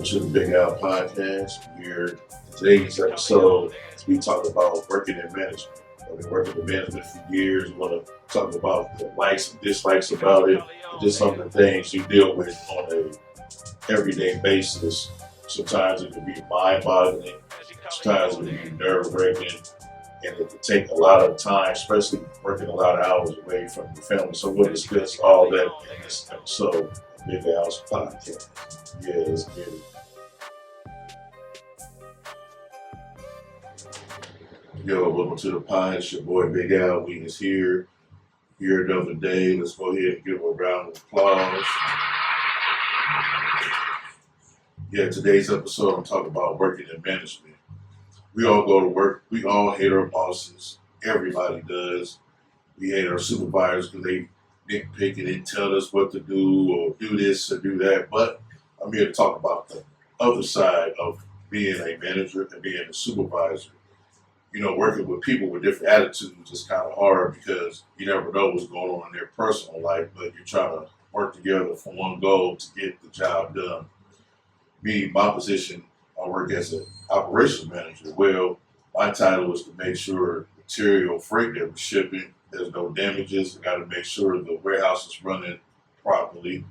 to the Big Al Podcast. We're today's episode. We talk about working in management. I've been working in management for years. We want to talk about the likes and dislikes about it, and just some of the things you deal with on a everyday basis. Sometimes it can be mind-boggling. Sometimes it can be nerve-wracking, and it can take a lot of time, especially working a lot of hours away from your family. So we'll discuss all that in this episode of Big Al's Podcast. Yeah, let's get it. Yo, welcome to the pod. It's your boy Big Al. We is here another day. Let's go ahead and give a round of applause. Yeah, today's episode I'm talking about working in management. We all go to work. We all hate our bosses. Everybody does. We hate our supervisors because they nitpick and they tell us what to do or do this or do that. But I'm here to talk about the other side of being a manager and being a supervisor. You know, working with people with different attitudes is kind of hard because you never know what's going on in their personal life, but you're trying to work together for one goal to get the job done. Me, my position, I work as an operations manager. Well, my title is to make sure material freight that we're shipping, there's no damages. I got to make sure the warehouse is running properly,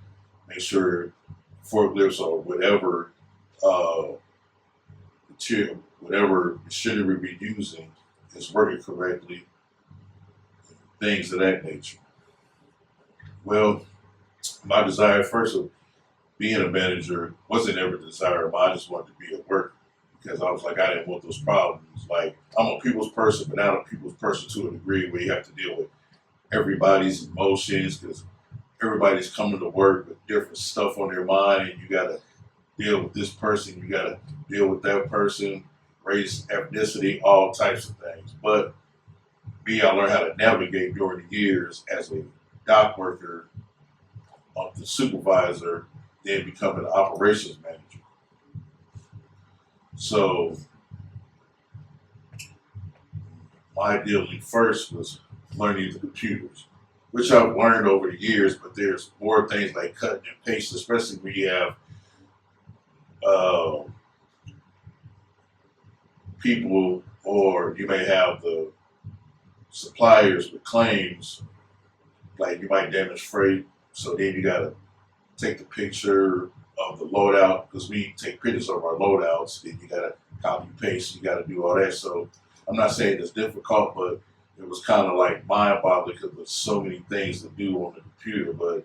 make sure forklifts or whatever material, whatever machinery we're using is working correctly, things of that nature. Well, my desire first of being a manager wasn't ever the desire of mine. I just wanted to be a worker because I was like, I didn't want those problems. Like, I'm a people's person, but not a people's person to a degree where you have to deal with everybody's emotions because everybody's coming to work with different stuff on their mind, and you got to deal with this person, you got to deal with that person, race, ethnicity, all types of things. But me, I learned how to navigate during the years as a dock worker, the supervisor, then becoming an operations manager. So my deal first was learning the computers, which I've learned over the years, but there's more things like cutting and pasting, especially when you have uh, people, or you may have the suppliers with claims, like you might damage freight, so then you gotta take the picture of the loadout, because we take pictures of our loadouts, then you gotta copy paste, you gotta do all that. So I'm not saying it's difficult, but it was kind of like mind-boggling because there's so many things to do on the computer, but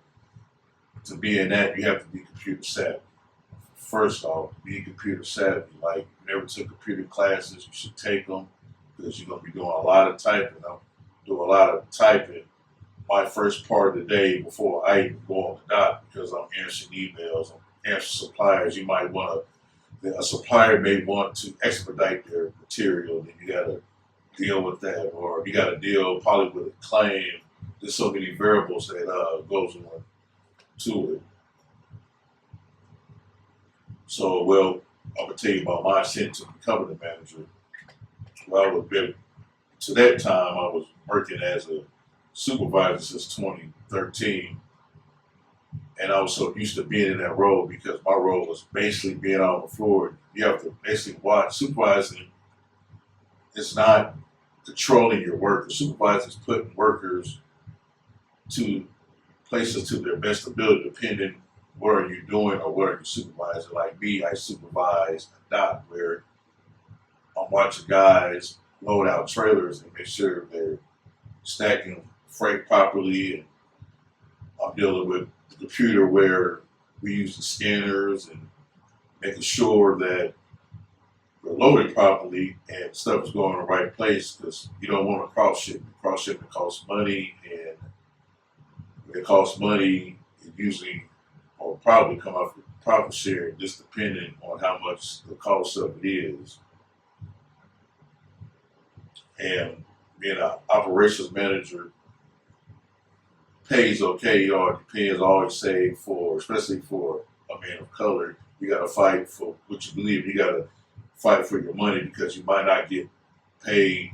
to be in that, you have to be computer savvy. First off, be computer savvy. Like, you never took computer classes, you should take them because you're going to be doing a lot of typing. I'm doing a lot of typing my first part of the day before I even go on the dock because I'm answering emails, I'm answering suppliers. You might want to, a supplier may want to expedite their material, then you got to deal with that, or you got to deal probably with a claim. There's so many variables that goes on to it. So, well, I'm gonna tell you about my ascent to becoming a manager. Well, to that time, I was working as a supervisor since 2013, and I was so used to being in that role because my role was basically being on the floor. You have to basically watch. Supervising is not controlling your work. The supervisor is putting workers to places to their best ability, depending what are you doing or what are you supervising. Like me, I supervise a dock where I'm watching guys load out trailers and make sure they're stacking freight properly. And I'm dealing with the computer where we use the scanners and making sure that we're loaded properly and stuff is going in the right place because you don't want to cross ship. Cross shipping costs money, and when it costs money, it usually or probably come off with profit share, just depending on how much the cost of it is. And being an operations manager pays okay. You know, it depends. I always say especially for a man of color, you got to fight for what you believe. You got to fight for your money because you might not get paid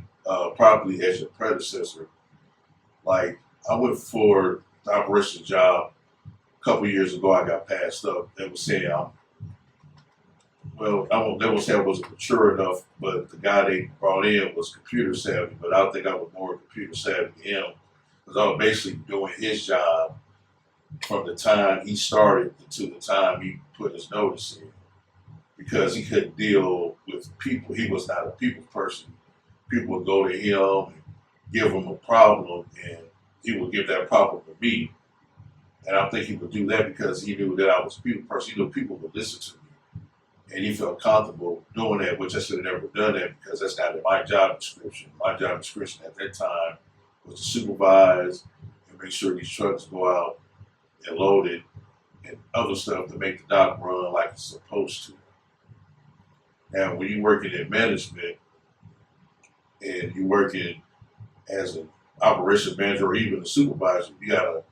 properly as your predecessor. Like, I went for the operations job couple years ago. I got passed up. They were saying well, I won't never say I wasn't mature enough, but the guy they brought in was computer savvy. But I don't think I was more computer savvy than him because I was basically doing his job from the time he started to the time he put his notice in because he couldn't deal with people. He was not a people person. People would go to him and give him a problem, and he would give that problem to me. And I think he would do that because he knew that I was a people person. He knew people would listen to me. And he felt comfortable doing that, which I should have never done that because that's not in my job description. My job description at that time was to supervise and make sure these trucks go out and load it and other stuff to make the dock run like it's supposed to. Now, when you're working in management and you're working as an operation manager or even a supervisor, you got to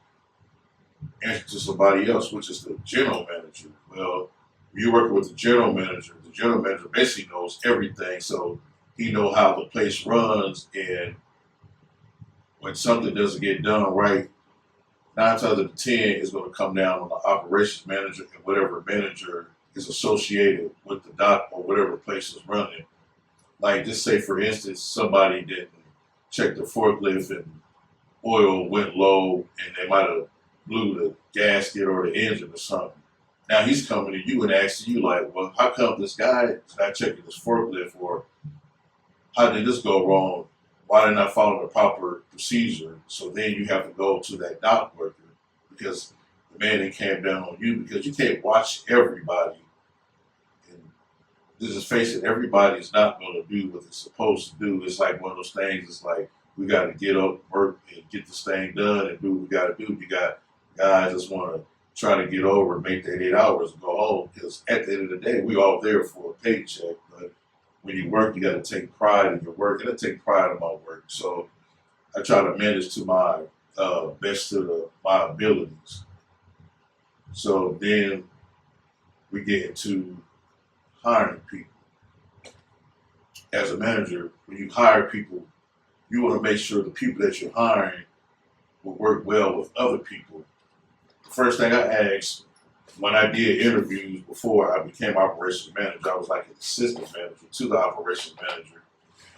answer to somebody else, which is the general manager. Well, when you're working with the general manager basically knows everything, so he knows how the place runs, and when something doesn't get done right, 9 times out of 10 is going to come down on the operations manager and whatever manager is associated with the dock or whatever place is running. Like, just say, for instance, somebody didn't check the forklift and oil went low and they might have blew the gasket or the engine or something. Now he's coming to you and asking you, like, well, how come this guy is not checking this forklift, or how did this go wrong? Why didn't I follow the proper procedure? So then you have to go to that dock worker because the man that came down on you, because you can't watch everybody. And this is face it, everybody is not going to do what they're supposed to do. It's like one of those things. It's like we got to get up, work, and get this thing done and do what we got to do. You got guys just want to try to get over and make that 8 hours and go home because at the end of the day, we all there for a paycheck. But when you work, you got to take pride in your work, and I take pride in my work. So I try to manage to my best of my abilities. So then we get into hiring people. As a manager, when you hire people, you want to make sure the people that you're hiring will work well with other people. The first thing I asked when I did interviews before I became operations manager, I was like an assistant manager to the operations manager.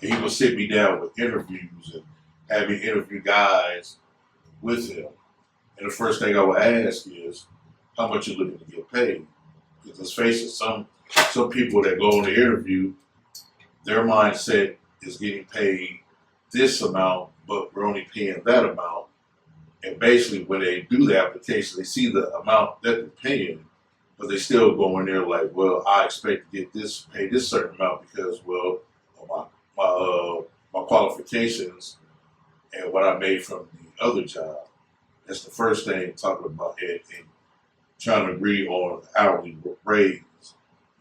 And he would sit me down with interviews and have me interview guys with him. And the first thing I would ask is, how much you looking to get paid? Because let's face it, some people that go on the interview, their mindset is getting paid this amount, but we're only paying that amount. And basically, when they do the application, they see the amount that they're paying, but they still go in there like, well, I expect to get this, pay this certain amount because, well, of my qualifications and what I made from the other job. That's the first thing talking about it and trying to agree on hourly raise,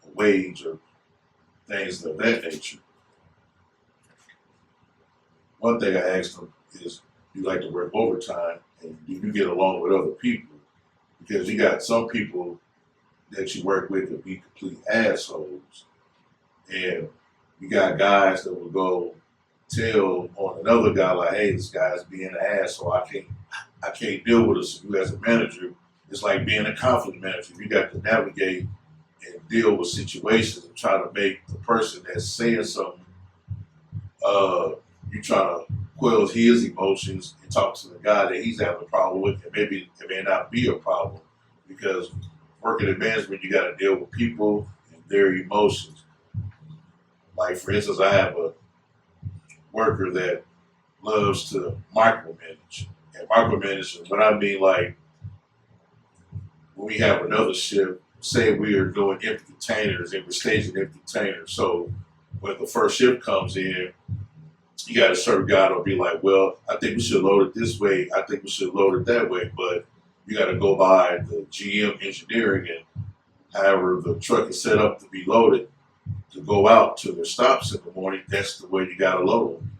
or wage, or things of that nature. One thing I asked them is, you like to work overtime, and do you get along with other people? Because you got some people that you work with that be complete assholes, and you got guys that will go tell on another guy like, "Hey, this guy's being an asshole. I can't deal with this." You as a manager, it's like being a conflict manager. You got to navigate and deal with situations and try to make the person that's saying something, you try to quell his emotions and talk to the guy that he's having a problem with, and maybe it may not be a problem because working in management, you got to deal with people and their emotions. Like, for instance, I have a worker that loves to micromanage. And micromanage, what I mean, like, when we have another shift, say we are doing empty containers and we're staging empty containers. So when the first shift comes in, you got a certain guy that'll be like, well, I think we should load it this way. I think we should load it that way. But you got to go by the GM engineering and however the truck is set up to be loaded to go out to their stops in the morning. That's the way you got to load them.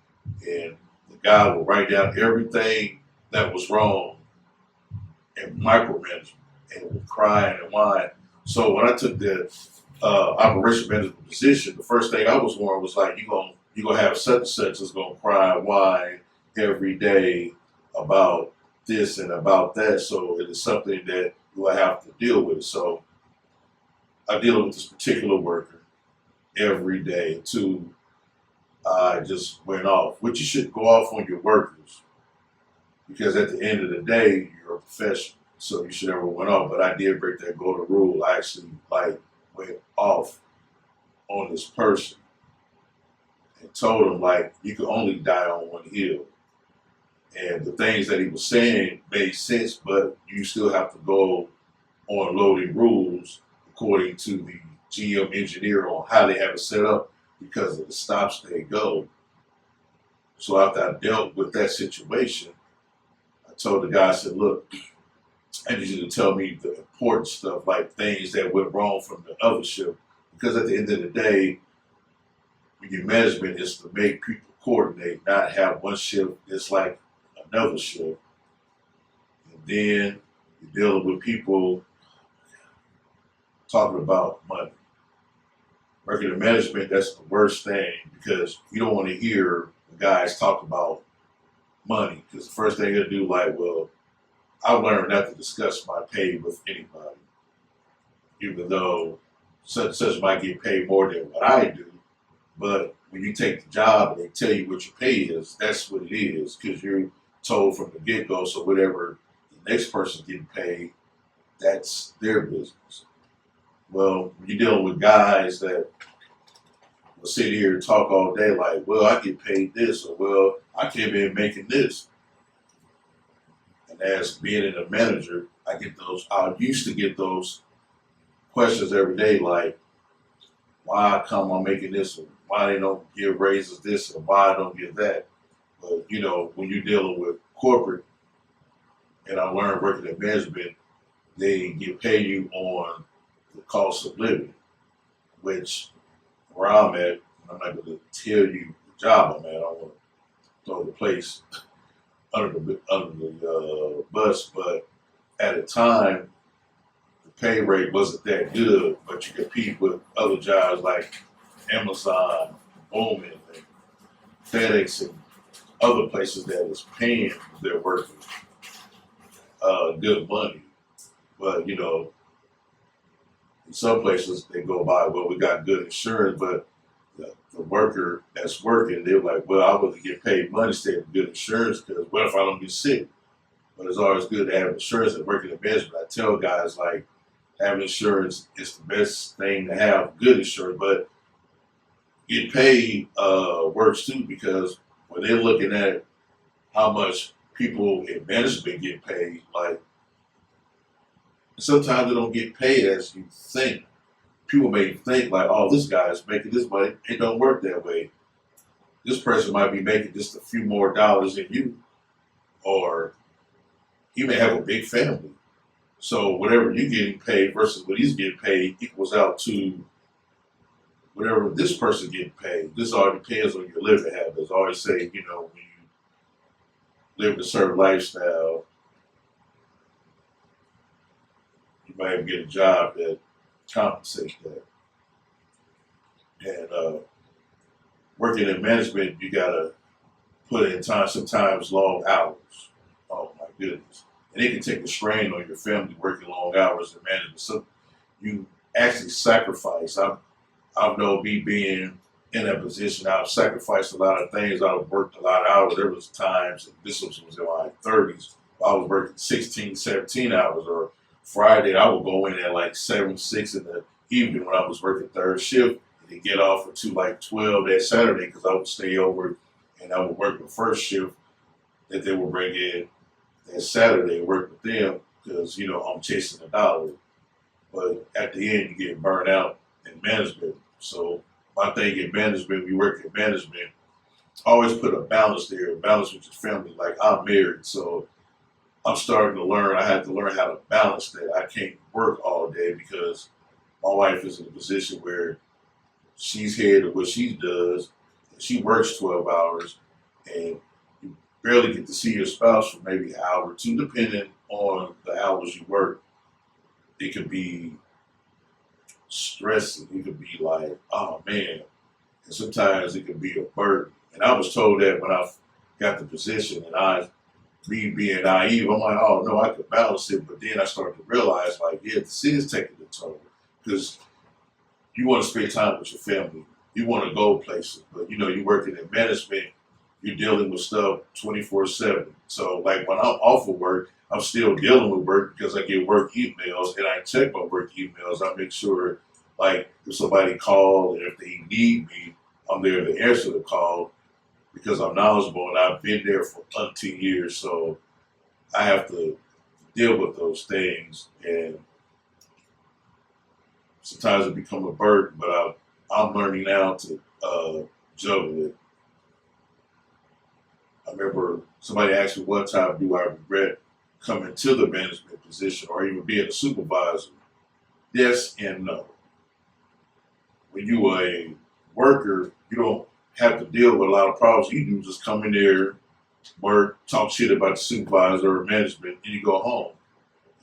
And the guy will write down everything that was wrong and micromanage and would cry and whine. So when I took the operation management position, the first thing I was warned was like, you're gonna have such and such that's gonna cry and whine every day about this and about that. So it is something that you will have to deal with. So I deal with this particular worker, every day until I just went off. Which you should go off on your workers because at the end of the day, you're a professional, so you should never went off. But I did break that golden rule. I actually like went off on this person and told him like you can only die on one hill. And the things that he was saying made sense, but you still have to go on loading rules according to the GM engineer on how they have it set up because of the stops they go. So after I dealt with that situation, I told the guy, I said, look, I need you to tell me the important stuff, like things that went wrong from the other shift. Because at the end of the day, when your management is to make people coordinate, not have one shift that's like another shift. And then you're dealing with people talking about money. Working in management, that's the worst thing because you don't want to hear the guys talk about money because the first thing they'll do, like, well, I've learned not to discuss my pay with anybody, even though such and such might get paid more than what I do. But when you take the job and they tell you what your pay is, that's what it is because you're told from the get-go. So whatever the next person's getting paid, that's their business. Well, when you're dealing with guys that will sit here and talk all day like, well, I get paid this, or well, I came in making this. And as being a manager, I used to get those questions every day like, why come I'm making this, or why they don't give raises this, or why I don't get that. But, you know, when you're dealing with corporate, and I learned working in management, they get paid you on the cost of living, which where I'm at, I'm not going to tell you the job I'm at. I don't want to throw the place under the bus, but at the time, the pay rate wasn't that good, but you compete with other jobs like Amazon, Bowman, and FedEx, and other places that is paying their workers good money. But, you know, in some places they go by, well, we got good insurance, but the worker that's working, they're like, well, I want to get paid money instead of good insurance because what if I don't get sick? But it's always good to have insurance and working in management. I tell guys like having insurance is the best thing to have, good insurance, but get paid works too because when they're looking at how much people in management get paid, like sometimes they don't get paid as you think. People may think like, oh, this guy is making this money. It don't work that way. This person might be making just a few more dollars than you, or he may have a big family. So whatever you're getting paid versus what he's getting paid equals out to whatever this person getting paid. This all depends on your living habits. I always say, you know, when you live a certain lifestyle, you might get a job that compensates that. And working in management, you gotta put in time, sometimes long hours. Oh my goodness. And it can take a strain on your family working long hours in management. So you actually sacrifice. I've known me being in that position, I've sacrificed a lot of things. I've worked a lot of hours. There was times, and this was in my 30s, I was working 16, 17 hours, or Friday, I would go in at like 7, 6 in the evening when I was working third shift and then get off until like 12 that Saturday because I would stay over and I would work the first shift that they would bring in that Saturday and work with them because, you know, I'm chasing the dollar. But at the end, you get burned out in management. So my thing in management, we work in management, always put a balance there, a balance with your family. Like I'm married, so I'm starting to learn. I had to learn how to balance that. I can't work all day because my wife is in a position where she's head of what she does. She works 12 hours, and you barely get to see your spouse for maybe an hour or two, depending on the hours you work. It could be stressing. It could be like, oh man. And sometimes it could be a burden. And I was told that when I got the position, and me being naive, I'm like, oh no, I could balance it. But then I started to realize, like, yeah, this is taking the toll. Because you want to spend time with your family. You want to go places, but you're working in management. You're dealing with stuff 24/7. So like when I'm off of work, I'm still dealing with work because I get work emails and I check my work emails. I make sure like if somebody called and if they need me, I'm there to answer the call because I'm knowledgeable and I've been there for 13 years. So I have to deal with those things, and sometimes it become a burden. But I'm learning now to juggle it. I remember somebody asked me one time, "Do I regret coming to the management position or even being a supervisor?" Yes and no. When you are a worker, you don't have to deal with a lot of problems. You do just come in there, work, talk shit about the supervisor or management, and you go home.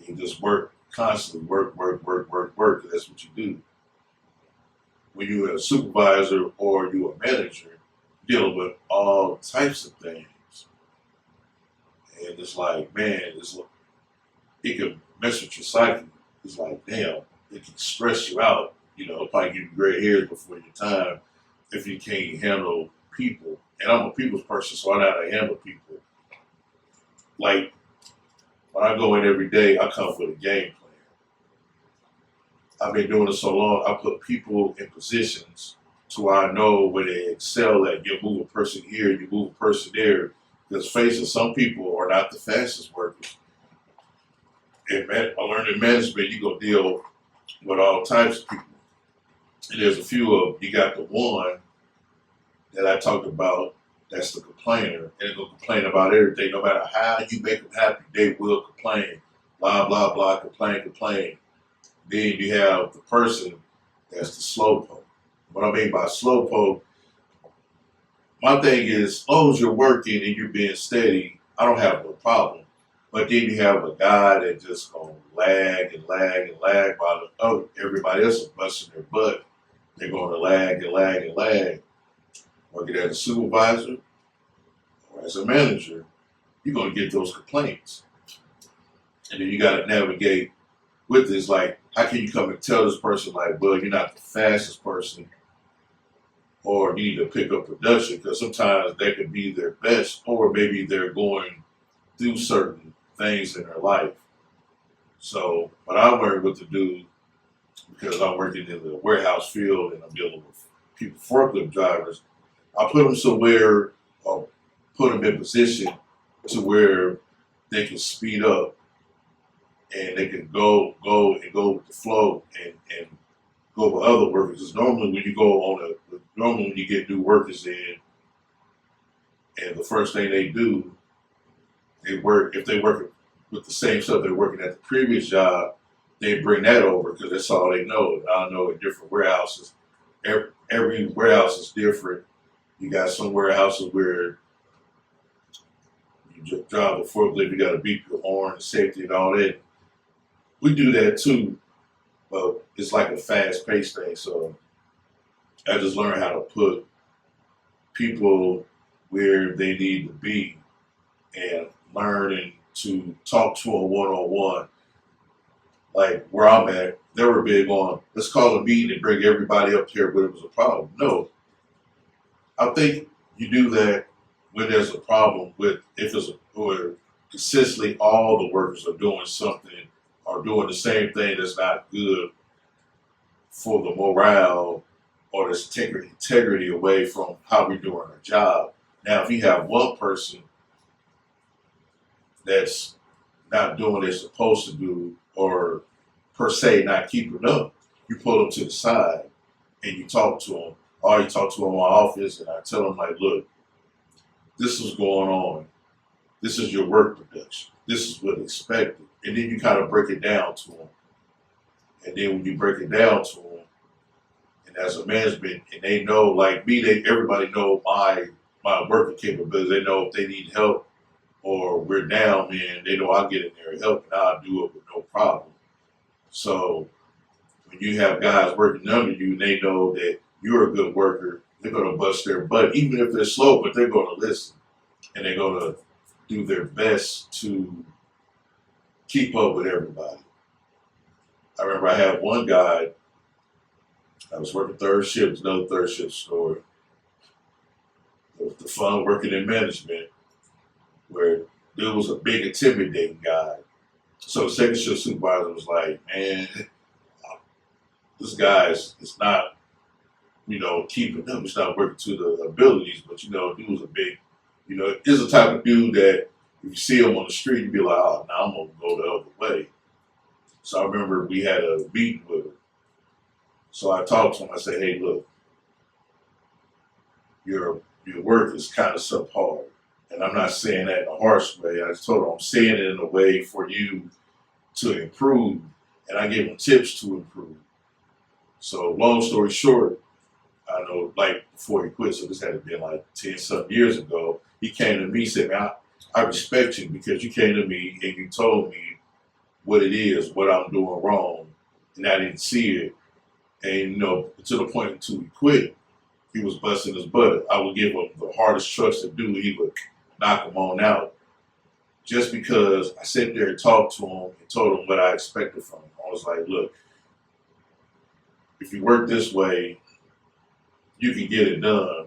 You just work constantly, work, work, work, work, work. That's what you do. When you're a supervisor or you're a manager, you're dealing with all types of things. And it's like, man, it can mess with your psyche. It's like, damn, it can stress you out. Probably give you gray hairs before your time if you can't handle people. And I'm a people's person, so I know how to handle people. Like, when I go in every day, I come with a game plan. I've been doing it so long, I put people in positions to where I know where they excel at. You move a person here, you move a person there. Because face it, some people are not the fastest workers. And I learned in management, you're going to deal with all types of people. And there's a few of, you got the one that I talked about, that's the complainer. And they're going to complain about everything. No matter how you make them happy, they will complain. Blah, blah, blah, complain, complain. Then you have the person that's the slowpoke. What I mean by slowpoke, my thing is, as long as you're working and you're being steady, I don't have no problem. But then you have a guy that just gonna lag and lag and lag while everybody else is busting their butt. They're gonna lag and lag and lag. Working as a supervisor or as a manager, you're gonna get those complaints. And then you gotta navigate with this, like, how can you come and tell this person, like, well, you're not the fastest person, or you need to pick up production, because sometimes they could be their best, or maybe they're going through certain things in their life. So, but I learned what to do because I'm working in the warehouse field and I'm dealing with people, forklift drivers. I put them somewhere, or put them in position to where they can speed up and they can go with the flow and go with other workers. Because normally when you get new workers in, and the first thing they do, if they work with the same stuff they're working at the previous job, they bring that over because that's all they know. And I know in different warehouses, every warehouse is different. You got some warehouses where you just drive the forklift, you got to beep your horn, and safety and all that. We do that too, but it's like a fast-paced thing. So I just learned how to put people where they need to be and learning to talk to them one-on-one. Like where I'm at, they were big on, let's call a meeting and bring everybody up here when it was a problem. No, I think you do that when there's a problem with, or consistently all the workers are doing something or doing the same thing that's not good for the morale or the integrity away from how we're doing our job. Now, if you have one person that's not doing what they're supposed to do, or per se not keeping up, you pull them to the side and you talk to them. Or you talk to them in my office and I tell them, like, look, this is going on. This is your work production. This is what's expected. And then you kind of break it down to them. And then when you break it down to them, and as a management, and they know, like me, everybody know my working capabilities. They know if they need help or we're down, man, they know I'll get in there and help, and I'll do it with no problem. So when you have guys working under you and they know that you're a good worker, they're going to bust their butt, even if they're slow, but they're going to listen. And they're going to do their best to keep up with everybody. I remember I had one guy, I was working third shift, another third shift story. The fun working in management, where there was a big intimidating guy. So the second shift supervisor was like, man, this guy is not, keeping up. He's not working to the abilities, but dude was a big, is the type of dude that if you see him on the street, you'd be like, oh, now I'm gonna go the other way. So I remember we had a meeting with him. So I talked to him. I said, hey, look, your work is kind of subpar. And I'm not saying that in a harsh way. I just told him I'm saying it in a way for you to improve. And I gave him tips to improve. So long story short, I know like before he quit, so this had to be like 10 something years ago, he came to me and said, man, I respect you because you came to me and you told me what it is, what I'm doing wrong, and I didn't see it. And to the point until he quit, he was busting his butt. I would give him the hardest trucks to do. He would knock him on out. Just because I sat there and talked to him and told him what I expected from him. I was like, look, if you work this way, you can get it done.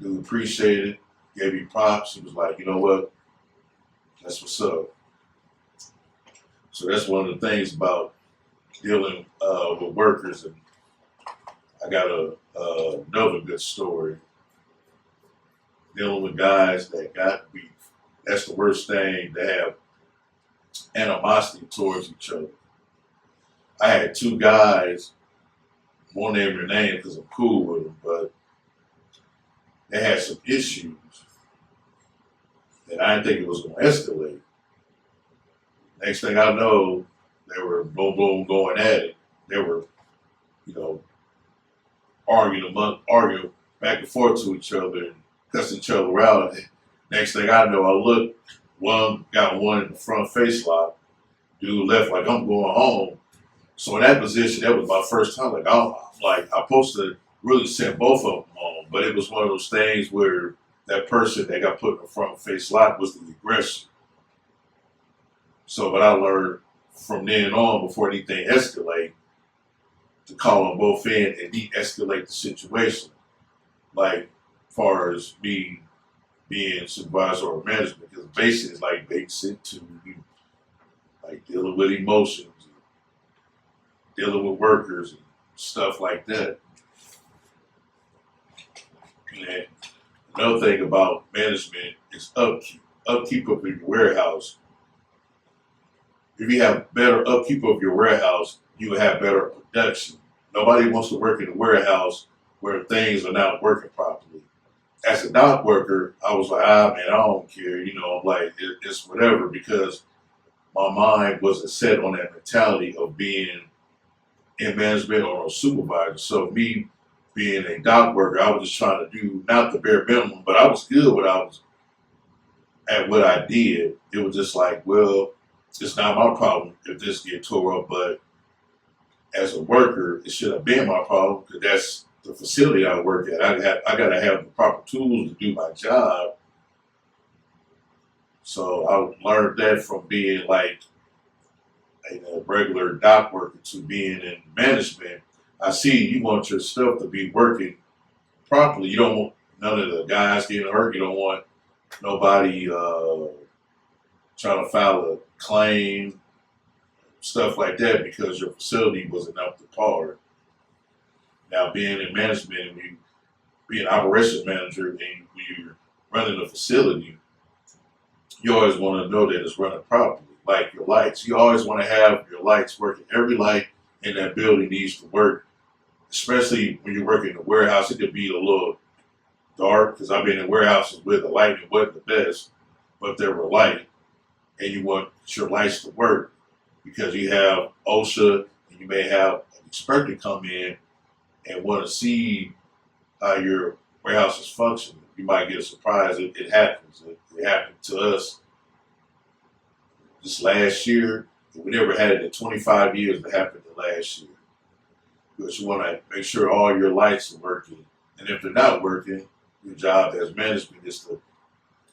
Dude appreciated it, gave me props. He was like, you know what? That's what's up. So that's one of the things about dealing with workers. And I got another good story. Dealing with guys that got beef. That's the worst thing, to have animosity towards each other. I had two guys, won't name their name because I'm cool with them, but they had some issues that I didn't think it was going to escalate. Next thing I know, they were boom, boom, going at it. They were, arguing back and forth to each other and cussing each other out. Next thing I know, I look, one got one in the front face lock. Dude left like I'm going home. So in that position, that was my first time. I supposed to really send both of them home, but it was one of those things where that person that got put in the front face lock was the aggressor. So, but I learned from then on, before anything escalate, to call them both in and de-escalate the situation. Like, far as me being supervisor or management, because basically it's like babysit to you, like dealing with emotions, dealing with workers and stuff like that. And another thing about management is upkeep. Upkeep of your warehouse. If you have better upkeep of your warehouse, you will have better production. Nobody wants to work in a warehouse where things are not working properly. As a dock worker, I was like, man, I don't care. I'm like, it's whatever, because my mind wasn't set on that mentality of being in management or a supervisor. So me being a dock worker, I was just trying to do not the bare minimum, but I was good at what I did. It was just like, well, it's not my problem if this get tore up, but as a worker, it should have been my problem because that's the facility I work at. I got to have the proper tools to do my job. So I learned that from being like a regular dock worker to being in management. I see you want your stuff to be working properly. You don't want none of the guys getting hurt. You don't want nobody trying to file a claim, stuff like that, because your facility wasn't up to par. Now, being in management and you be an operations manager and when you're running a facility, you always want to know that it's running properly. Like your lights, you always want to have your lights working. Every light in that building needs to work, especially when you're working in a warehouse. It could be a little dark, because I've been in warehouses where the lighting wasn't the best, but they were light, and you want your lights to work because you have OSHA and you may have an inspector come in and want to see how your warehouse is functioning. You might get a surprise. It happens. It happened to us this last year. We never had it in 25 years. It happened last year. Because you want to make sure all your lights are working. And if they're not working, your job as management is to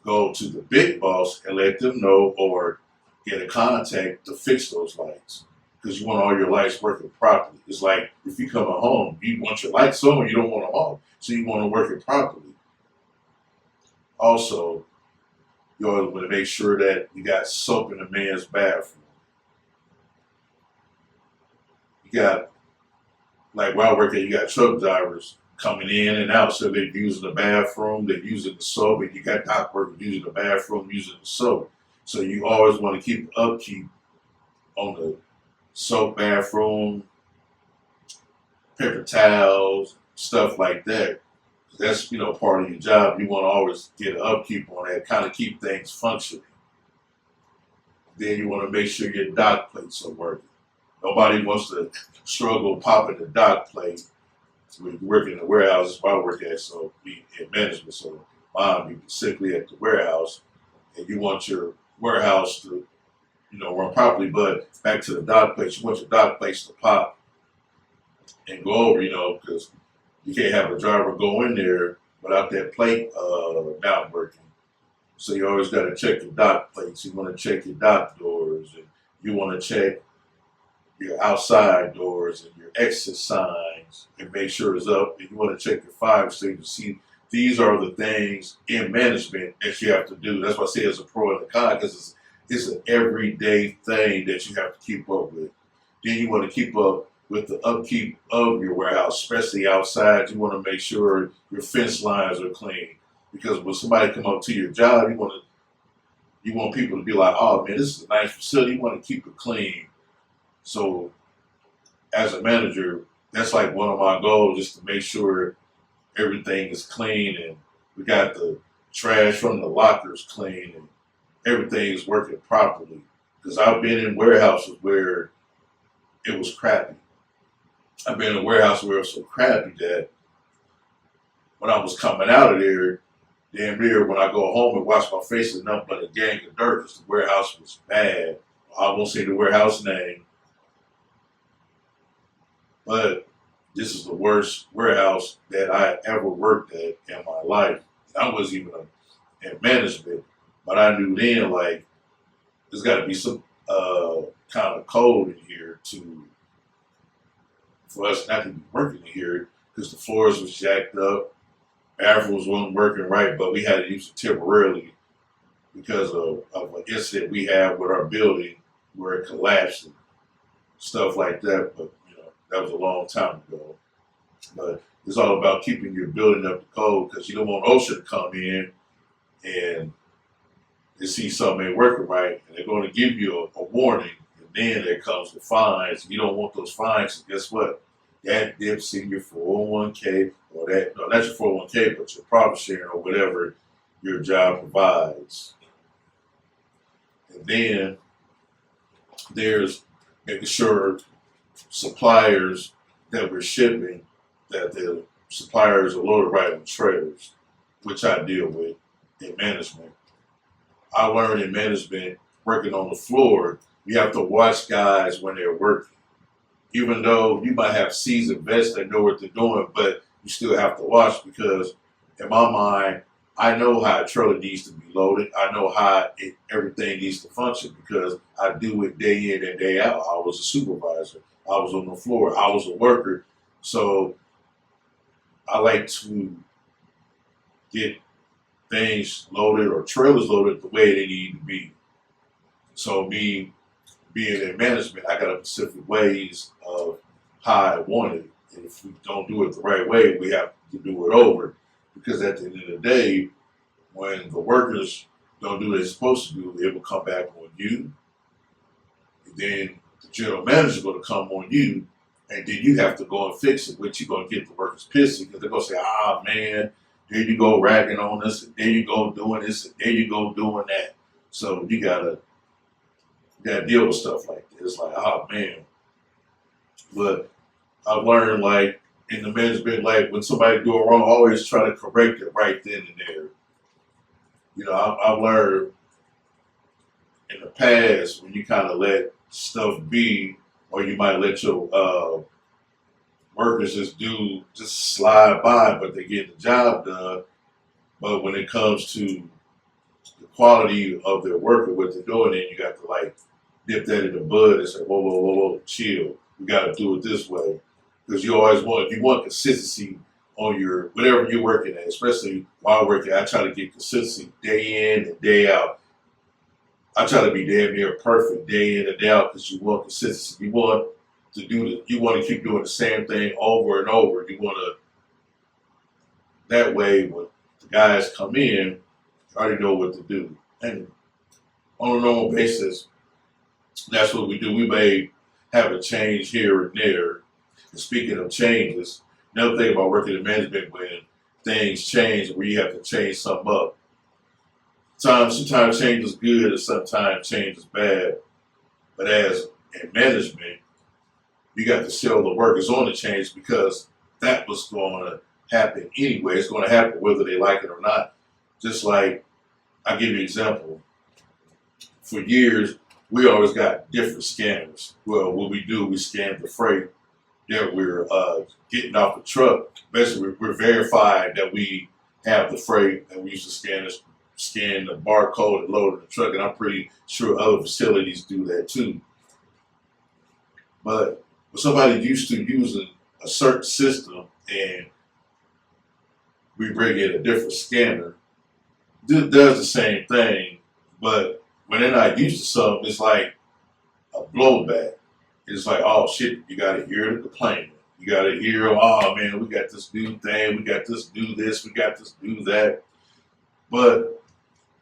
go to the big boss and let them know, or get a contact to fix those lights. because you want all your lights working properly. It's like if you come at home, you want your lights on, you don't want them off, so you want to work it properly. Also, you always want to make sure that you got soap in the man's bathroom. You got, like while working, you got truck drivers coming in and out, so they're using the bathroom, they're using the soap, and you got dock workers using the bathroom, using the soap. So you always want to keep upkeep on the soap, bathroom, paper towels, stuff like that. That's part of your job. You want to always get an upkeep on that, kind of keep things functioning. Then you want to make sure your dock plates are working. Nobody wants to struggle popping the dock plate. So when you work in the warehouse, I work at, so be in management, so mine be specifically at the warehouse, and you want your warehouse to run properly. But back to the dock plates, you want your dock plates to pop and go over, because you can't have a driver go in there without that plate not working. So you always got to check your dock plates. You want to check your dock doors, and you want to check your outside doors and your exit signs and make sure it's up. And you want to check your fire extinguisher. See, these are the things in management that you have to do. That's why I say it's a pro and a con, because it's an everyday thing that you have to keep up with. Then you want to keep up with the upkeep of your warehouse, especially outside. You want to make sure your fence lines are clean, because when somebody come up to your job, you want people to be like, oh man, this is a nice facility. You want to keep it clean. So as a manager, that's like one of my goals, is to make sure everything is clean and we got the trash from the lockers clean and everything is working properly. Because I've been in warehouses where it was crappy. I've been in a warehouse where it was so crappy that when I was coming out of there, damn near when I go home and wash my face, it's nothing but a gang of dirt because the warehouse was bad. I won't say the warehouse name, but this is the worst warehouse that I ever worked at in my life. I wasn't even in management, but I knew then, like, there's got to be some kind of code in here for us not to be working in here, because the floors was jacked up, bathrooms wasn't working right, but we had to use it temporarily because of an incident we had with our building where it collapsed and stuff like that. But that was a long time ago. But it's all about keeping your building up to code, because you don't want OSHA to come in and they see something ain't working right, and they're going to give you a warning, and then there comes the fines. You don't want those fines. And guess what? That dips in your 401k, or not your 401k, but your profit sharing or whatever your job provides. And then there's making sure suppliers that we're shipping, that the suppliers are loaded right on trailers, which I deal with in management. I learned in management, working on the floor, you have to watch guys when they're working. Even though you might have seasoned vets that know what they're doing, but you still have to watch, because in my mind, I know how a trailer needs to be loaded. I know how everything needs to function, because I do it day in and day out. I was a supervisor. I was on the floor. I was a worker. So I like to get things loaded or trailers loaded the way they need to be. So me being in management, I got a specific ways of how I want it. And if we don't do it the right way, we have to do it over. Because at the end of the day, when the workers don't do what they're supposed to do, it will come back on you. And then the general manager is going to come on you, and then you have to go and fix it, which you're going to get the workers pissed, because they're going to say, ah, man, there you go ragging on us, and there you go doing this, and there you go doing that. So you gotta deal with stuff like this. It's like, oh, man. But I've learned, like, in the management, like, when somebody do it wrong, I always try to correct it right then and there. I've learned in the past, when you kind of let stuff be, or you might let your workers just slide by, but they get the job done. But when it comes to the quality of their work and what they're doing, then you got to, like, nip that in the bud and say, whoa, whoa, whoa, whoa, chill. We got to do it this way. Because you always want, if you want consistency on your, whatever you're working at, especially while working, I try to get consistency day in and day out. I try to be damn near perfect day in and day out because you want consistency. You want to do the, you want to keep doing the same thing over and over. You want to, that way when the guys come in, you already know what to do. And on a normal basis, that's what we do. We may have a change here and there. And speaking of changes, another thing about working in management when things change where you have to change something up. Sometimes change is good and sometimes change is bad. But as in management, you got to sell the workers on the change because that was going to happen anyway. It's going to happen whether they like it or not. Just like, I'll give you an example. For years, we always got different scanners. Well, what we do, we scan the freight that we're getting off the truck. Basically, we're verifying that we have the freight, and we used to scan the barcode and load in the truck. And I'm pretty sure other facilities do that too. But when somebody used to using a certain system and we bring in a different scanner, it does the same thing, but when they're not used to something, it's like a blowback. It's like, oh shit, you gotta hear the complaint. You gotta hear, oh man, we got this new thing, we got this do this, we got this do that. But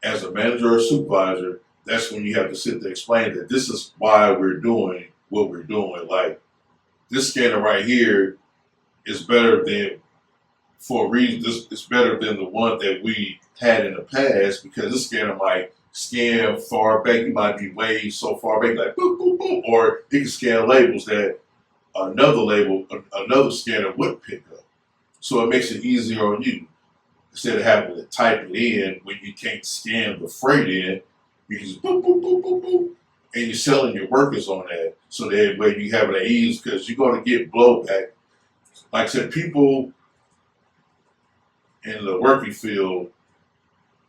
as a manager or supervisor, that's when you have to sit there and explain that this is why we're doing what we're doing. Like this scanner right here is better than, for a reason, it's better than the one that we had in the past because this scanner might scan far back. You might be way so far back, like boop, boop, boop, or it can scan labels that another scanner would pick up. So it makes it easier on you. Instead of having to type it in when you can't scan the freight in, you can just boop, boop, boop, boop, boop, and you're selling your workers on that. So that way you have it at ease because you're going to get blowback. Like I said, people in the working field,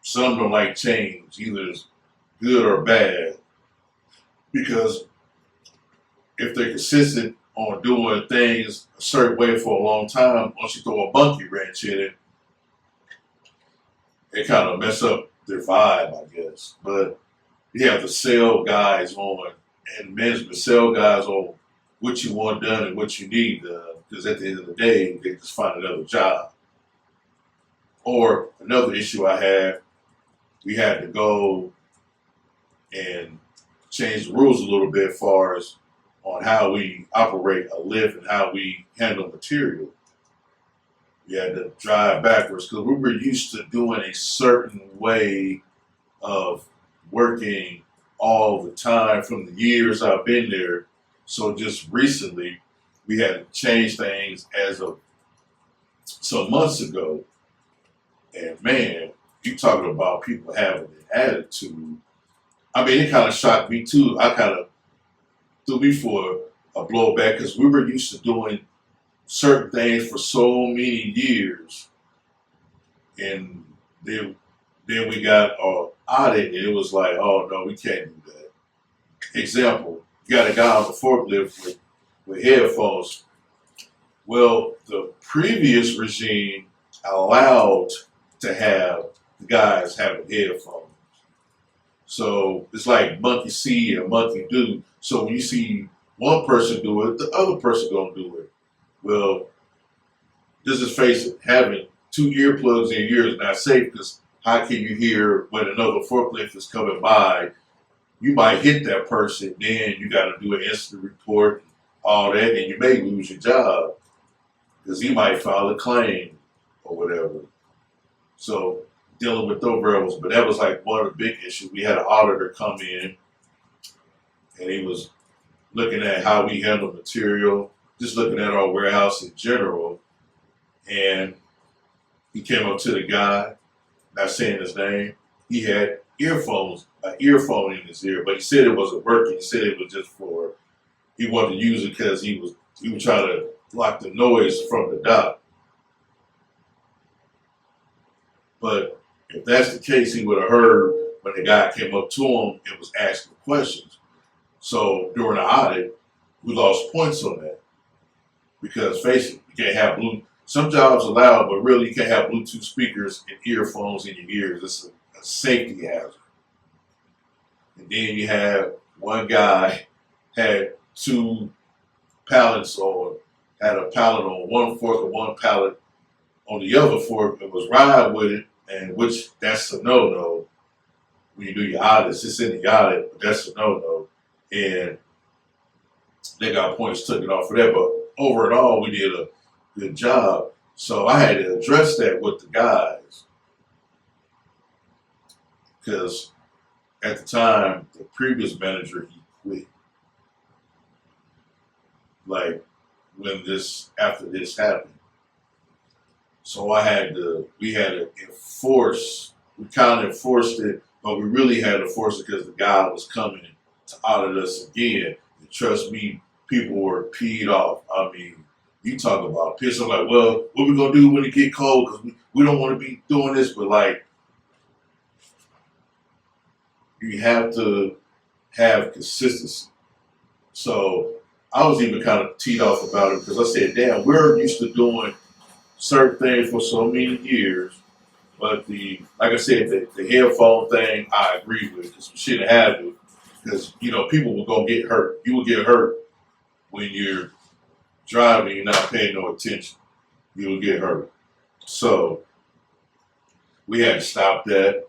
some don't like change, either it's good or bad, because if they're consistent on doing things a certain way for a long time, once you throw a monkey wrench in it, it kind of mess up their vibe, I guess. But you have to sell guys on, and management sell guys on what you want done and what you need done, because at the end of the day, they just find another job. Or another issue I had, we had to go and change the rules a little bit as far as on how we operate a lift and how we handle material. We had to drive backwards because we were used to doing a certain way of working all the time from the years I've been there. So just recently, we had to change things as of some months ago. And man, you talking about people having an attitude. I mean, it kind of shocked me too. I kind of threw me for a blowback because we were used to doing certain things for so many years. And then we got an audit and it was like, oh no, we can't do that. Example, you got a guy on the forklift with headphones. Well, the previous regime allowed to have the guys having headphones. So it's like monkey see and monkey do. So when you see one person do it, the other person gonna do it. Well, just as face it, having two earplugs in your ear is not safe because how can you hear when another forklift is coming by? You might hit that person, then you got to do an incident report, all that, and you may lose your job because he might file a claim or whatever. So dealing with those rebels, but that was like one of the big issues. We had an auditor come in and he was looking at how we handle material, just looking at our warehouse in general. And he came up to the guy, not saying his name. He had earphones, an earphone in his ear, but he said it wasn't working. He said it was just for, he wanted to use it because he was trying to block the noise from the dock. But if that's the case, he would have heard when the guy came up to him and was asking questions. So during the audit, we lost points on that because face it, you can't have some jobs allow, but really you can't have Bluetooth speakers and earphones in your ears. It's a safety hazard. And then you have one guy had two pallets or had a pallet on one fork and one pallet on the other fork and was riding with it, and which that's a no-no when you do your audits. It's in the audit, but that's a no-no. And they got points taken off for that. But overall, we did a good job. So I had to address that with the guys because at the time, the previous manager, he quit. Like after this happened. So we had to enforce, we kind of enforced it, but we really had to enforce it because the guy was coming to audit us again. And trust me, people were peed off. I mean, you talk about piss. I'm like, well, what we gonna do when it get cold? Because we don't want to be doing this, but like, you have to have consistency. So I was even kind of teed off about it because I said, damn, we're used to doing certain things for so many years. But like I said, the headphone thing, I agree with because we shouldn't have it because, people will go get hurt. You will get hurt when you're driving, you're not paying no attention. You'll get hurt. So we had to stop that.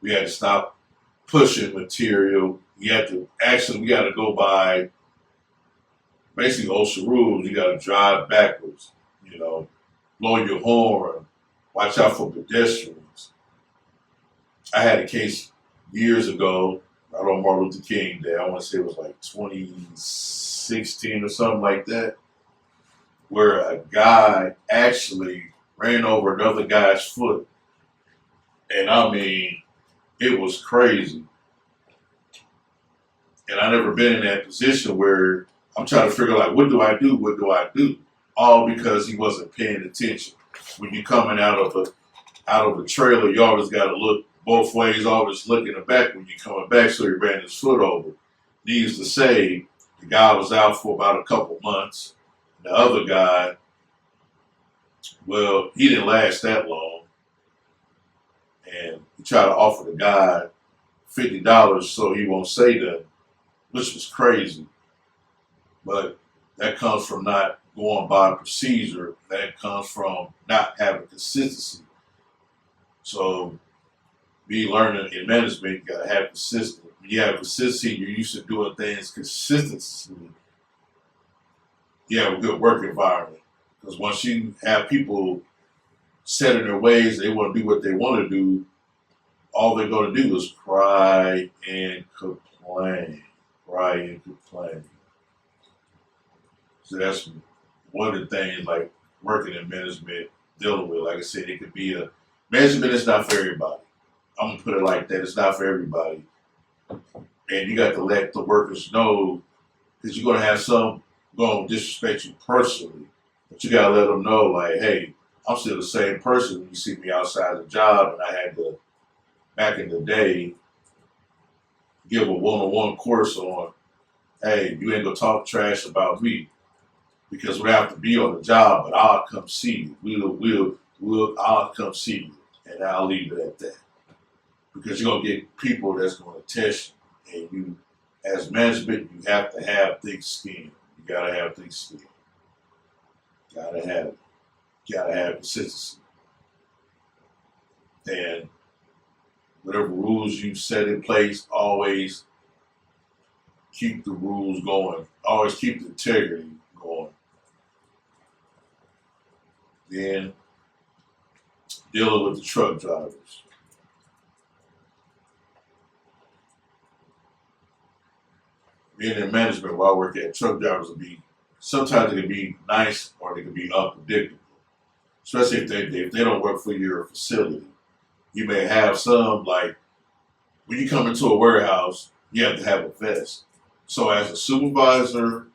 We had to stop pushing material. We got to go by basically OSHA rules. You got to drive backwards, blow your horn, watch out for pedestrians. I had a case years ago, right on Martin Luther King Day. I want to say it was like 2016 or something like that, where a guy actually ran over another guy's foot. And I mean, it was crazy. And I never been in that position where I'm trying to figure like, what do I do? What do I do? All because he wasn't paying attention. When you're coming out of the trailer, you always got to look both ways, always look in the back when you're coming back. So he ran his foot over. Needless to say, the guy was out for about a couple months. The other guy, well, he didn't last that long. And he tried to offer the guy $50 so he won't say that, which was crazy. But that comes from not going by procedure. That comes from not having consistency. So, me learning in management, you gotta have consistency. When you have consistency, you're used to doing things consistently. You have a good work environment. Because once you have people set in their ways, they want to do what they want to do, all they're going to do is cry and complain. Cry and complain. So that's one of the things like working in management, dealing with. Like I said, it could be management is not for everybody. I'm going to put it like that. It's not for everybody. And you got to let the workers know because you're going to have some going to disrespect you personally. But you got to let them know like, hey, I'm still the same person when you see me outside the job. And I had to, back in the day, give a one-on-one course on, hey, you ain't going to talk trash about me. Because we have to be on the job, but I'll come see you. I'll come see you. And I'll leave it at that. Because you're going to get people that's going to test you. And you, as management, you have to have thick skin. You got to have thick skin. Got to have it. Got to have consistency. And whatever rules you set in place, always keep the rules going. Always keep the integrity going. Then dealing with the truck drivers. Being in management while I work at, truck drivers will be, sometimes they can be nice or they can be unpredictable. Especially if they don't work for your facility. You may have some, like, when you come into a warehouse, you have to have a vest. So as a supervisor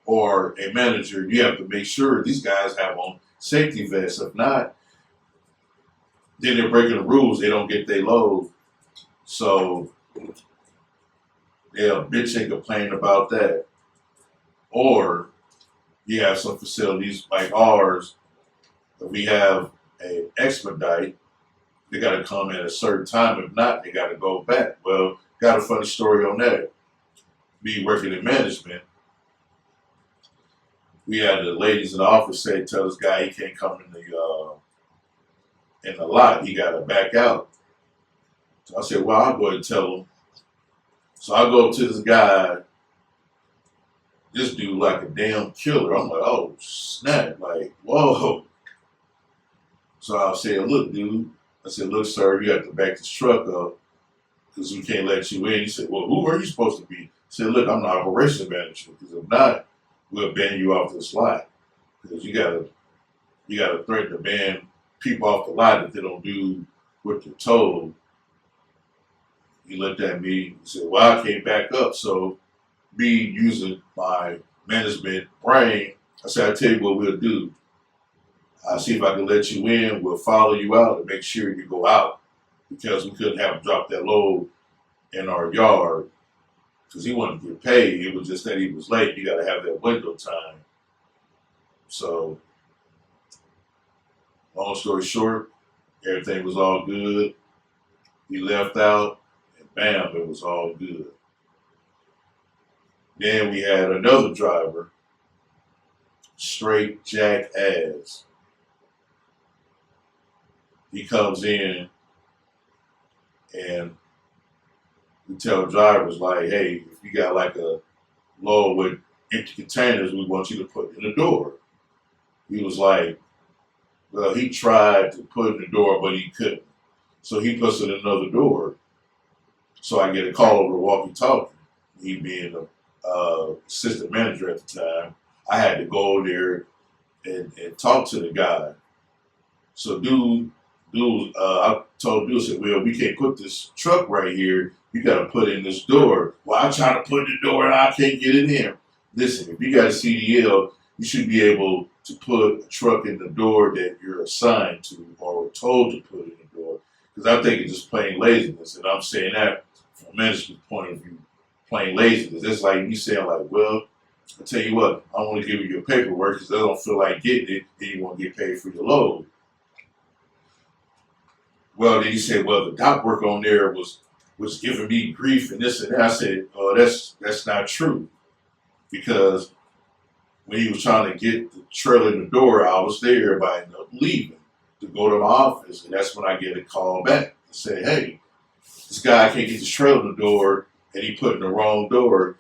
or a manager, you have to make sure these guys have on safety vests. If not, then they're breaking the rules. They don't get their load. So they'll bitch and complain about that. Or you have some facilities like ours, if we have an expedite, they got to come at a certain time. If not, they got to go back. Well, got a funny story on that. Me working in management, we had the ladies in the office say, tell this guy he can't come in the lot. He got to back out. So I said, well, I'll go ahead and tell him. So I go up to this guy, this dude like a damn killer. I'm like, oh, snap. Like, whoa. So I said, look, dude. I said, look, sir, you have to back this truck up because we can't let you in. He said, well, who are you supposed to be? I said, look, I'm the operations manager because if not, we'll ban you off this lot. Because you gotta threaten to ban people off the lot if they don't do what they're told. He looked at me and said, well, I can't back up. So me using my management brain, I said, I tell you what we'll do. I'll see if I can let you in. We'll follow you out and make sure you go out because we couldn't have him drop that load in our yard because he wanted to get paid. It was just that he was late. You got to have that window time. So, long story short, everything was all good. He left out, and bam, it was all good. Then we had another driver, straight jackass. He comes in and we tell drivers like, hey, if you got like a load with empty containers, we want you to put in the door. He was like, well, he tried to put in the door, but he couldn't. So he puts in another door. So I get a call over walkie-talkie. He being the assistant manager at the time, I had to go there and talk to the guy. So I told dude, I said, well, we can't put this truck right here. You got to put in this door. Well, I try to put in the door and I can't get it in. Listen, if you got a CDL, you should be able to put a truck in the door that you're assigned to or told to put in the door. Because I think it's just plain laziness. And I'm saying that from a management point of view, plain laziness. It's like you saying like, well, I tell you what, I want to give you your paperwork because I don't feel like getting it, then you won't get paid for your load. Well, then he said, well, the dock work on there was giving me grief and this and that. I said, oh, that's not true. Because when he was trying to get the trailer in the door, I was there, but I ended up leaving to go to my office. And that's when I get a call back and say, hey, this guy can't get the trailer in the door and he put in the wrong door.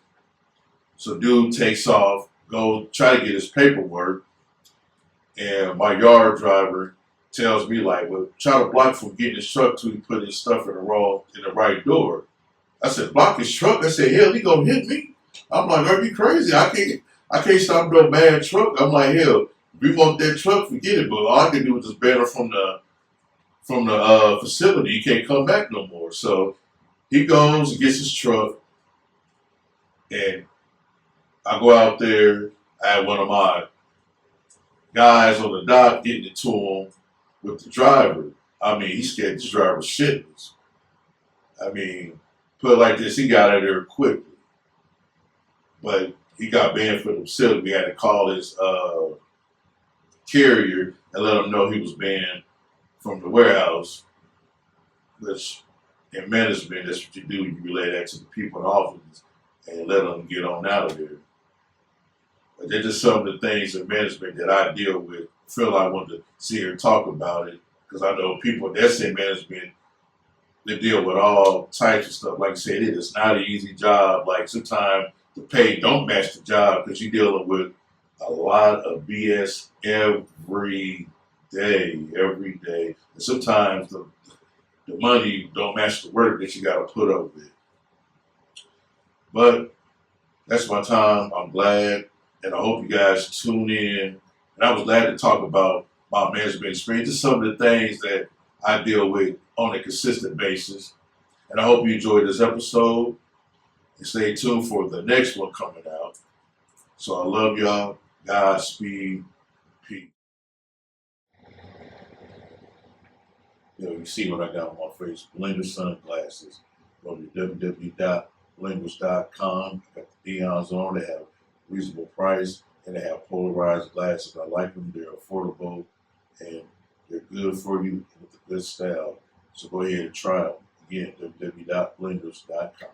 So dude takes off, go try to get his paperwork. And my yard driver tells me like, well, try to block from getting his truck till he put his stuff in the right door. I said, block his truck? I said, hell, he gonna hit me? I'm like, are you crazy? I can't stop no bad truck. I'm like, hell, if we want that truck, forget it. But all I can do is just ban her from the facility. He can't come back no more. So he goes and gets his truck, and I go out there. I had one of my guys on the dock getting it to him with the driver. I mean, he scared the driver shitless. I mean, put it like this, he got out of there quickly. But he got banned for the facility. We had to call his carrier and let him know he was banned from the warehouse. Which in management, that's what you do. You relay that to the people in the office and let them get on out of there. But they're just some of the things in management that I deal with. I feel I want to see her talk about it because I know people that's in management, they deal with all types of stuff. Like I said, it is not an easy job. Like sometimes the pay don't match the job because you're dealing with a lot of BS every day. And sometimes the money don't match the work that you got to put up with. But that's my time. I'm glad. And I hope you guys tune in. And I was glad to talk about my management experience, just some of the things that I deal with on a consistent basis. And I hope you enjoyed this episode. And stay tuned for the next one coming out. So I love y'all. Godspeed. Peace. You see what I got on my face. Blender sunglasses. Go to www blenders.com. Got the Neons on. They have reasonable price, and they have polarized glasses. I like them. They're affordable, and they're good for you with a good style. So go ahead and try them. Again, www.blenders.com.